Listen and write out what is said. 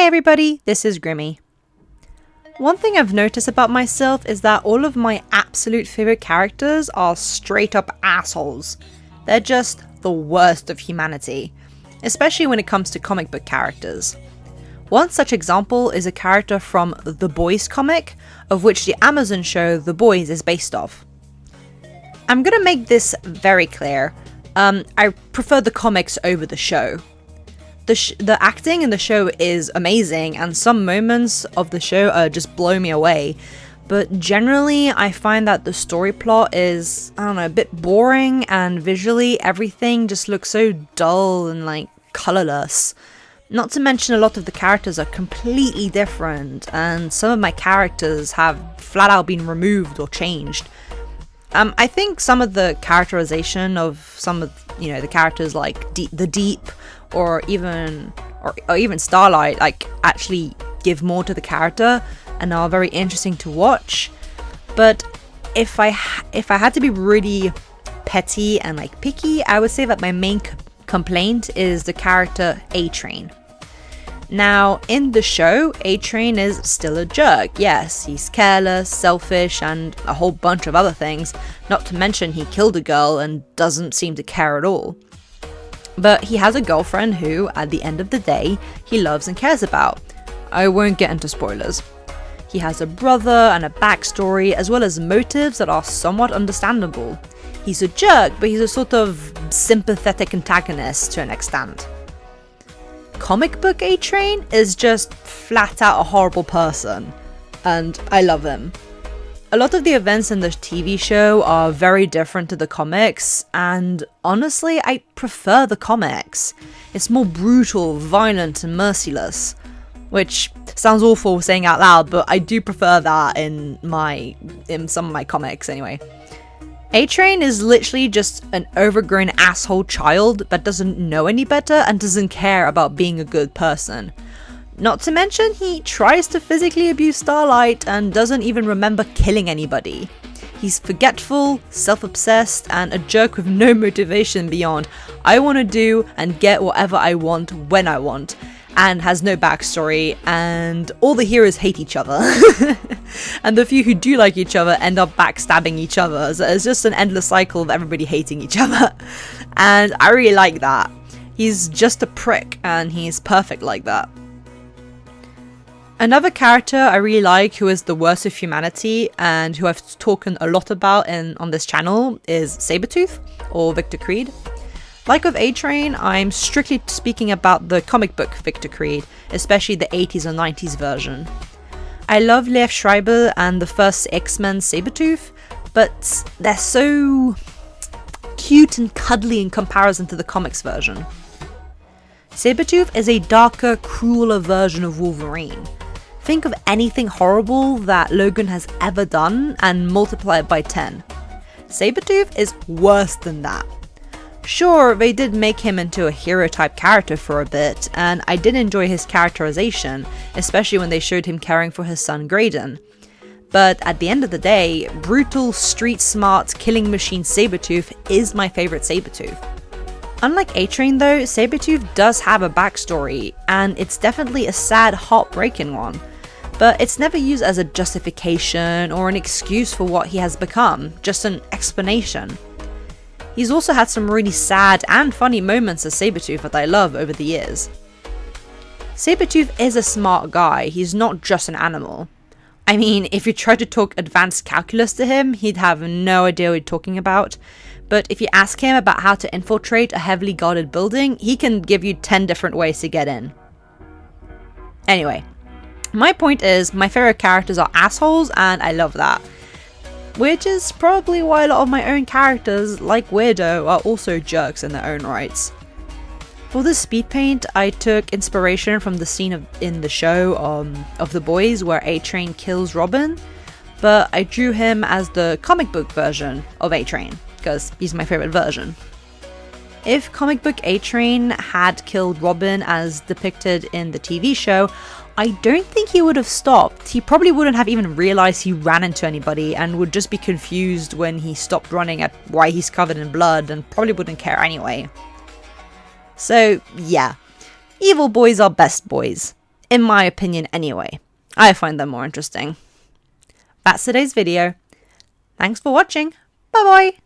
Hey everybody, this is Grimmy. One thing I've noticed about myself is that all of my absolute favorite characters are straight up assholes. They're just the worst of humanity, especially when it comes to comic book characters. One such example is a character from The Boys comic, of which the Amazon show The Boys is based off. I'm gonna make this very clear. I prefer the comics over the show. The acting in the show is amazing, and some moments of the show just blow me away. But generally, I find that the story plot is, a bit boring, and visually everything just looks so dull and colorless. Not to mention a lot of the characters are completely different, and some of my characters have flat out been removed or changed. I think some of the characterization of some of the characters like the Deep or even Starlight actually give more to the character and are very interesting to watch. But if I had to be really petty and picky, I would say that my main complaint is the character A-Train. Now, in the show, A-Train is still a jerk. Yes, he's careless, selfish, and a whole bunch of other things, not to mention he killed a girl and doesn't seem to care at all. But he has a girlfriend who, at the end of the day, he loves and cares about. I won't get into spoilers. He has a brother and a backstory, as well as motives that are somewhat understandable. He's a jerk, but he's a sort of sympathetic antagonist to an extent. Comic book A-Train is just flat out a horrible person, and I love him. A lot of the events in the TV show are very different to the comics, and honestly, I prefer the comics. It's more brutal, violent, and merciless, which sounds awful saying out loud, but I do prefer that in some of my comics anyway. A-Train is literally just an overgrown asshole child that doesn't know any better and doesn't care about being a good person. Not to mention, he tries to physically abuse Starlight and doesn't even remember killing anybody. He's forgetful, self-obsessed, and a jerk with no motivation beyond I want to do and get whatever I want when I want, and has no backstory, and all the heroes hate each other. And the few who do like each other end up backstabbing each other, so it's just an endless cycle of everybody hating each other. And I really like that. He's just a prick, and he's perfect like that. Another character I really like who is the worst of humanity, and who I've talked a lot about on this channel, is Sabretooth, or Victor Creed. Like with A-Train, I'm strictly speaking about the comic book Victor Creed, especially the 80s and 90s version. I love Liev Schreiber and the first X-Men Sabretooth, but they're so cute and cuddly in comparison to the comics version. Sabretooth is a darker, crueler version of Wolverine. Think of anything horrible that Logan has ever done and multiply it by 10. Sabretooth is worse than that. Sure, they did make him into a hero-type character for a bit, and I did enjoy his characterization, especially when they showed him caring for his son Graydon. But at the end of the day, brutal, street-smart, killing machine Sabretooth is my favorite Sabretooth. Unlike A-Train though, Sabretooth does have a backstory, and it's definitely a sad, heartbreaking one. But it's never used as a justification or an excuse for what he has become, just an explanation. He's also had some really sad and funny moments as Sabretooth that I love over the years. Sabretooth is a smart guy, he's not just an animal. I mean, if you try to talk advanced calculus to him, he'd have no idea what you're talking about. But if you ask him about how to infiltrate a heavily guarded building, he can give you 10 different ways to get in. Anyway, my point is, my favorite characters are assholes, and I love that. Which is probably why a lot of my own characters, like Weirdo, are also jerks in their own rights. For this Speedpaint, I took inspiration from the scene in the show of The Boys where A-Train kills Robin, but I drew him as the comic book version of A-Train, because he's my favorite version. If comic book A-Train had killed Robin as depicted in the TV show, I don't think he would have stopped. He probably wouldn't have even realized he ran into anybody and would just be confused when he stopped running at why he's covered in blood and probably wouldn't care anyway. So yeah, evil boys are best boys. In my opinion anyway. I find them more interesting. That's today's video. Thanks for watching. Bye bye.